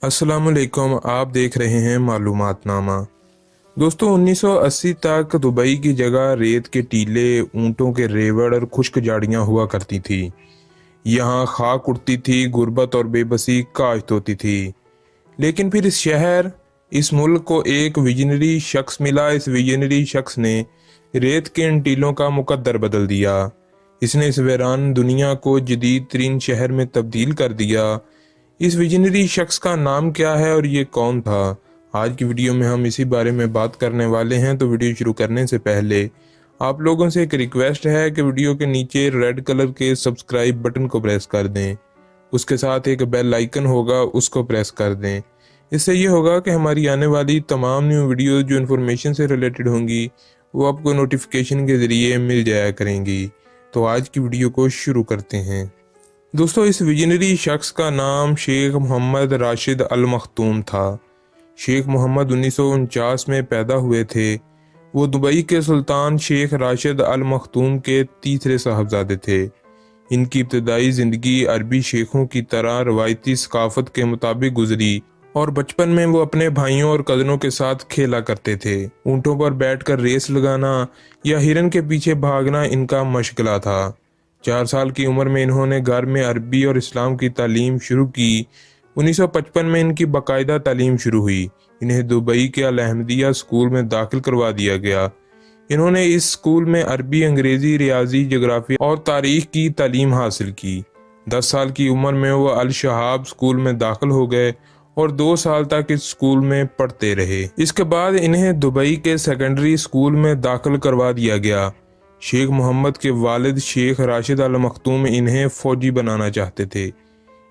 अस्सलाम वालेकुम। आप देख रहे हैं मालूमात नामा। दोस्तों 1980 तक दुबई की जगह रेत के टीले, ऊंटों के रेवड़ और खुश्क झाड़ियां हुआ करती थी। यहाँ खाक उड़ती थी, गुर्बत और बेबसी काश्त होती थी। लेकिन फिर इस मुल्क को एक विजनरी शख्स मिला। इस विजनरी शख्स ने रेत के इन टीलों का मुकद्दर बदल दिया। इसने इस वीरान दुनिया को जदीद तरीन शहर में तब्दील कर दिया। इस विजनरी शख्स का नाम क्या है और ये कौन था? आज की वीडियो में हम इसी बारे में बात करने वाले हैं। तो वीडियो शुरू करने से पहले आप लोगों से एक रिक्वेस्ट है कि वीडियो के नीचे रेड कलर के सब्सक्राइब बटन को प्रेस कर दें। उसके साथ एक बेल आइकन होगा, उसको प्रेस कर दें। इससे ये होगा कि हमारी आने वाली तमाम न्यू वीडियो जो इन्फॉर्मेशन से रिलेटेड होंगी वो आपको नोटिफिकेशन के ज़रिए मिल जाया करेंगी। तो आज की वीडियो को शुरू करते हैं। दोस्तों इस विजनरी शख्स का नाम शेख मोहम्मद राशिद अल मखतूम था। शेख मोहम्मद 1949 में पैदा हुए थे। वो दुबई के सुल्तान शेख राशिद अल मखतूम के तीसरे साहबजादे थे। इनकी इब्तदाई ज़िंदगी अरबी शेखों की तरह रवायती सकाफत के मुताबिक गुजरी और बचपन में वो अपने भाइयों और कज़नों के साथ खेला करते थे। ऊँटों पर बैठकर रेस लगाना या हिरन के पीछे भागना इनका मशगला था। 4 साल की उम्र में इन्होंने घर में अरबी और इस्लाम की तालीम शुरू की। 1955 में इनकी बाकायदा तालीम शुरू हुई। इन्हें दुबई के अल अहमदिया स्कूल में दाखिल करवा दिया गया। इन्होंने इस स्कूल में अरबी, अंग्रेज़ी, रियाजी, जोग्राफिया और तारीख की तालीम हासिल की। 10 साल की उम्र में वो अल शहाब स्कूल में दाखिल हो गए और 2 साल तक इस स्कूल में पढ़ते रहे। इसके बाद इन्हें दुबई के सेकेंडरी स्कूल में दाखिल करवा दिया गया। शेख मोहम्मद के वालिद शेख राशिद अल मखतूम इन्हें फ़ौजी बनाना चाहते थे।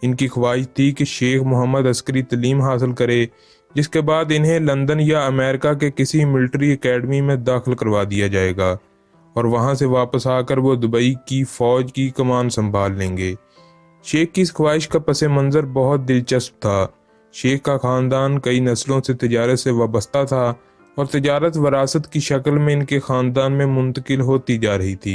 इनकी ख्वाहिश थी कि शेख मोहम्मद अस्करी तालीम हासिल करे, जिसके बाद इन्हें लंदन या अमेरिका के किसी मिलिट्री एकेडमी में दाखिल करवा दिया जाएगा और वहां से वापस आकर वो दुबई की फ़ौज की कमान संभाल लेंगे। शेख की इस ख्वाहिश का पस मंज़र बहुत दिलचस्प था। शेख का ख़ानदान कई नस्लों से तिजारत से वाबस्ता था और तिजारत वरासत की शक्ल में इनके ख़ानदान में मुंतकिल होती जा रही थी।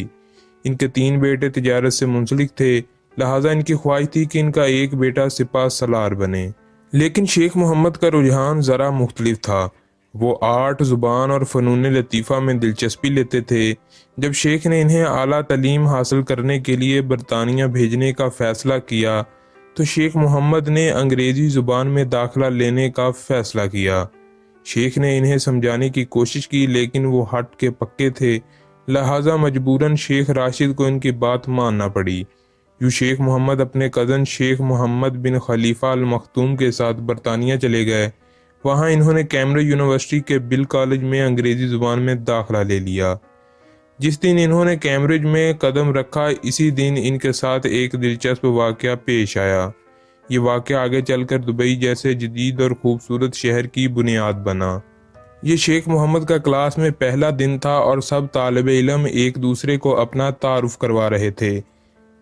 इनके 3 बेटे तिजारत से मुंसलिक थे, लिहाजा इनकी ख्वाहिश थी कि इनका एक बेटा सिपा सलार बने। लेकिन शेख मोहम्मद का रुझान ज़रा मुख्तलिफ था। वो आर्ट, ज़ुबान और फ़नून लतीफ़ा में दिलचस्पी लेते थे। जब शेख ने इन्हें आला तालीम हासिल करने के लिए बरतानिया भेजने का फ़ैसला किया तो शेख मोहम्मद ने अंग्रेज़ी ज़ुबान में दाखिला लेने का फ़ैसला किया। शेख ने इन्हें समझाने की कोशिश की, लेकिन वो हट के पक्के थे, लिहाजा मजबूरन शेख राशिद को इनकी बात मानना पड़ी। यूँ शेख मोहम्मद अपने कज़न शेख मोहम्मद बिन खलीफा अल मखतूम के साथ बरतानिया चले गए। वहाँ इन्होंने कैम्ब्रिज यूनिवर्सिटी के बिल कॉलेज में अंग्रेज़ी ज़ुबान में दाखिला ले लिया। जिस दिन इन्होंने कैम्ब्रिज में कदम रखा, इसी दिन इनके साथ एक दिलचस्प वाक़या पेश आया। ये वाक़या आगे चलकर दुबई जैसे जदीद और ख़ूबसूरत शहर की बुनियाद बना। ये शेख मोहम्मद का क्लास में पहला दिन था और सब तालिबे इल्म एक दूसरे को अपना तारुफ करवा रहे थे।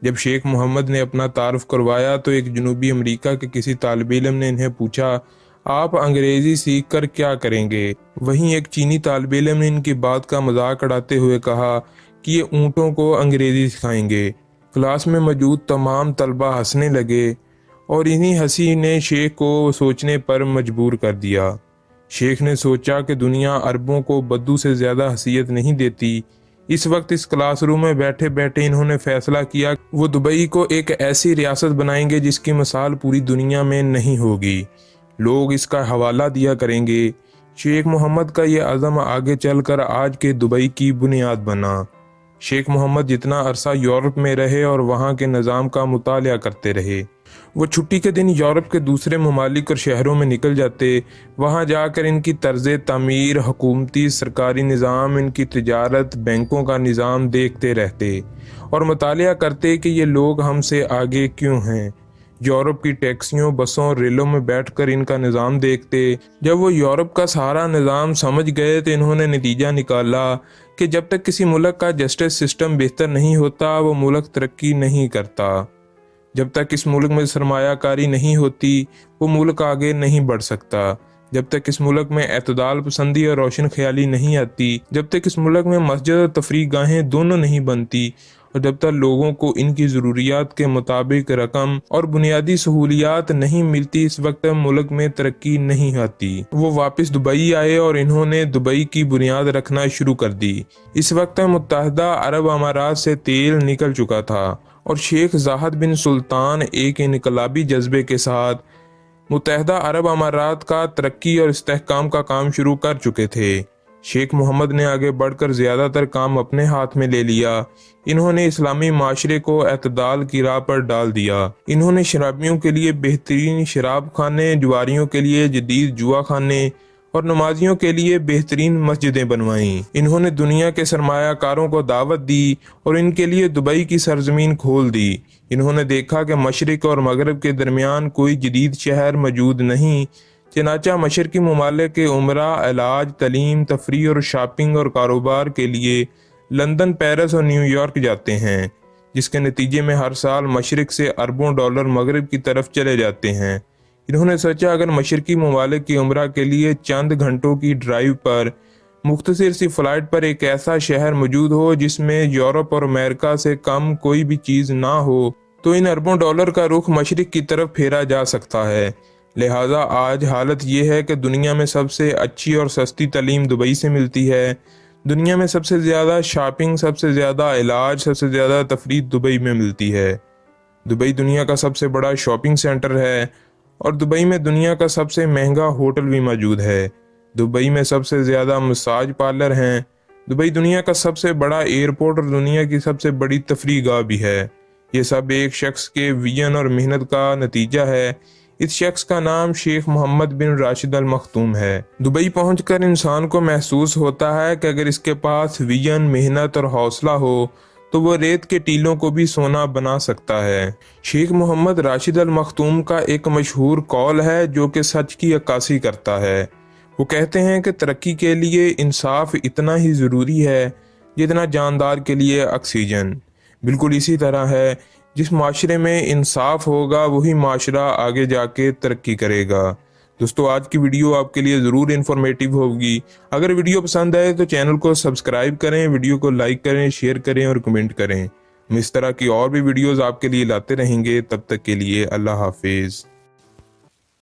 जब शेख मोहम्मद ने अपना तारुफ करवाया तो एक जनूबी अमेरिका के किसी तालिबे इल्म ने इन्हें पूछा, आप अंग्रेज़ी सीख कर क्या करेंगे? वहीं एक चीनी तालिबे इल्म ने इनकी बात का मजाक उड़ाते हुए कहा कि ये ऊँटों को अंग्रेज़ी सिखाएंगे। क्लास में मौजूद तमाम तलबा हंसने लगे और इन्हीं हंसी ने शेख को सोचने पर मजबूर कर दिया। शेख ने सोचा कि दुनिया अरबों को बद्दू से ज़्यादा हैसियत नहीं देती। इस वक्त इस क्लासरूम में बैठे बैठे इन्होंने फैसला किया वो दुबई को एक ऐसी रियासत बनाएंगे जिसकी मिसाल पूरी दुनिया में नहीं होगी। लोग इसका हवाला दिया करेंगे। शेख मोहम्मद का ये अज़म आगे चलकर आज के दुबई की बुनियाद बना। शेख मोहम्मद जितना अरसा यूरोप में रहे और वहाँ के निज़ाम का मुतालिया करते रहे। वो छुट्टी के दिन यूरोप के दूसरे ममालिक और शहरों में निकल जाते। वहाँ जाकर इनकी तर्ज़ तामीर, हुकूमती सरकारी निज़ाम, इनकी तिजारत, बैंकों का निज़ाम देखते रहते और मुतालिया करते कि ये लोग हमसे आगे क्यों हैं। यूरोप की टैक्सियों, बसों, रेलों में बैठकर इनका निज़ाम देखते। जब वो यूरोप का सारा निज़ाम समझ गए तो इन्होंने नतीजा निकाला कि जब तक किसी मुल्क का जस्टिस सिस्टम बेहतर नहीं होता वो मुल्क तरक्की नहीं करता। जब तक इस मुल्क में सरमायाकारी नहीं होती वो मुल्क आगे नहीं बढ़ सकता। जब तक इस मुल्क में एतदाल पसंदी और रोशन ख्याली नहीं आती, जब तक इस मुल्क में मस्जिद और तफरीह गाहें दोनों नहीं बनती اور جب تک لوگوں کو ان کی ضروریات کے مطابق رقم اور بنیادی سہولیات نہیں ملتی اس وقت ملک میں ترقی نہیں آتی۔ وہ واپس دبئی آئے اور انہوں نے دبئی کی بنیاد رکھنا شروع کر دی۔ اس وقت متحدہ عرب امارات سے تیل نکل چکا تھا اور شیخ زاہد بن سلطان ایک انقلابی جذبے کے ساتھ متحدہ عرب امارات کا ترقی اور استحکام کا کام شروع کر چکے تھے۔ شیخ محمد نے آگے بڑھ کر زیادہ تر کام اپنے ہاتھ میں لے لیا۔ انہوں نے اسلامی معاشرے کو اعتدال کی راہ پر ڈال دیا۔ انہوں نے شرابیوں کے لیے بہترین شراب خانے، جواریوں کے لیے جدید جوا خانے اور نمازیوں کے لیے بہترین مسجدیں بنوائیں۔ انہوں نے دنیا کے سرمایہ کاروں کو دعوت دی اور ان کے لیے دبئی کی سرزمین کھول دی۔ انہوں نے دیکھا کہ مشرق اور مغرب کے درمیان کوئی جدید شہر موجود نہیں، چنانچہ مشرقی ممالک کے عمرہ علاج، تعلیم، تفریح اور شاپنگ اور کاروبار کے لیے لندن، پیرس اور نیو یارک جاتے ہیں، جس کے نتیجے میں ہر سال مشرق سے اربوں ڈالر مغرب کی طرف چلے جاتے ہیں۔ انہوں نے سوچا اگر مشرقی ممالک کی عمرہ کے لیے چند گھنٹوں کی ڈرائیو پر مختصر سی فلائٹ پر ایک ایسا شہر موجود ہو جس میں یورپ اور امریکہ سے کم کوئی بھی چیز نہ ہو تو ان اربوں ڈالر کا رخ مشرق کی طرف پھیرا جا سکتا ہے۔ لہٰذا آج حالت یہ ہے کہ دنیا میں سب سے اچھی اور سستی تعلیم دبئی سے ملتی ہے، دنیا میں سب سے زیادہ شاپنگ، سب سے زیادہ علاج، سب سے زیادہ تفریح دبئی میں ملتی ہے۔ دبئی دنیا کا سب سے بڑا شاپنگ سینٹر ہے اور دبئی میں دنیا کا سب سے مہنگا ہوٹل بھی موجود ہے۔ دبئی میں سب سے زیادہ مساج پارلر ہیں۔ دبئی دنیا کا سب سے بڑا ایئرپورٹ اور دنیا کی سب سے بڑی تفریح گاہ بھی ہے۔ یہ سب ایک شخص کے ویژن اور محنت کا نتیجہ ہے۔ اس شخص کا نام شیخ محمد بن راشد ال مختوم ہے۔ دبئی پہنچ کر انسان کو محسوس ہوتا ہے کہ اگر اس کے پاس ویژن، محنت اور حوصلہ ہو تو وہ ریت کے ٹیلوں کو بھی سونا بنا سکتا ہے۔ شیخ محمد راشد ال مختوم کا ایک مشہور قول ہے جو کہ سچ کی عکاسی کرتا ہے۔ وہ کہتے ہیں کہ ترقی کے لیے انصاف اتنا ہی ضروری ہے جتنا جاندار کے لیے آکسیجن۔ بالکل اسی طرح ہے، جس معاشرے میں انصاف ہوگا وہی معاشرہ آگے جا کے ترقی کرے گا۔ دوستو آج کی ویڈیو آپ کے لیے ضرور انفارمیٹیو ہوگی۔ اگر ویڈیو پسند آئے تو چینل کو سبسکرائب کریں، ویڈیو کو لائک کریں، شیئر کریں اور کمنٹ کریں۔ ہم اس طرح کی اور بھی ویڈیوز آپ کے لیے لاتے رہیں گے۔ تب تک کے لیے اللہ حافظ۔